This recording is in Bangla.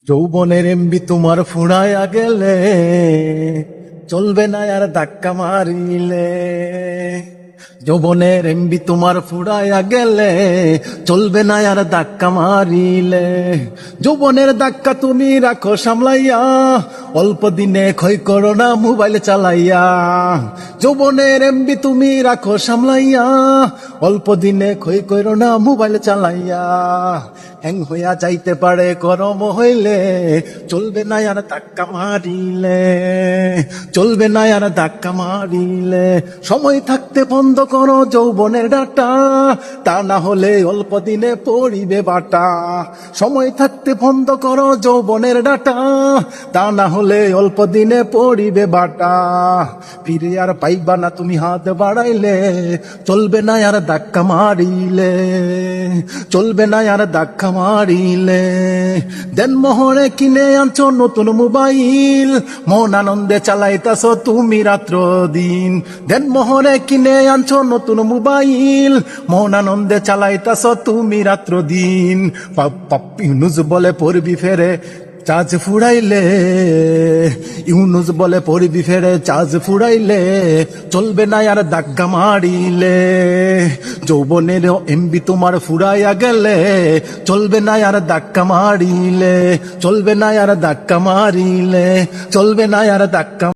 যৌবনের এমবি তোমার ফুরায়া গেলে চলবে না আর ধাক্কা মারিলে। যৌবনের এমবি তোমার ফুরায়া গেলে চলবে না আর ধাক্কা মারিলে। যৌবনের ধাক্কা তুমি রাখো সামলাইয়া, অল্প দিনে ক্ষয় করো না মোবাইল চালাইয়া। যৌবনের এমবি তুমি রাখো সামলাইয়া, অল্প দিনে ক্ষয় করো না মোবাইল চালাইয়া। হ্যাং হইয়া যাইতে পারে গরম হইলে, চলবে না আর ধাক্কা মারিলে, চলবে না আর ধাক্কা মারিলে। সময় থাকতে বন্ধ করো যৌবনের ডাটা, তা না হলে অল্প দিনে পড়িবে বাটা। সময় থাকতে বন্ধ করো যৌবনের ডাটা, তা না হলে অল্প দিনে পড়িবে বাটা। ফিরে আর পাইবা না তুমি হাত বাড়াইলে, চলবে না আর ধাক্কা মারিলে, চলবে না আর ধাক্কা মারিলে। দেন মোহরে কিনে আনছো নতুন মোবাইল, মন আনন্দে চালাইতাছ তুমি রাত্র দিন। দেন মোহরে কিনে আনছো নতুন মোবাইল, মন আনন্দে চালাইতাছ তুমি রাত্র দিন। ইউনুস বলে পড়বি ফেরে চার্জ ফুরাইলে, ইউনুস বলে পড়বি ফেরে চার্জ ফুরাইলে, চলবে না আর ধাক্কা মারিলে। যৌবনের এমবি তোমার ফুরাইয়া গেলে, চলবে না আর ধাক্কা মারিলে, চলবে না আর ধাক্কা মারিলে, চলবে না আর ধাক্কা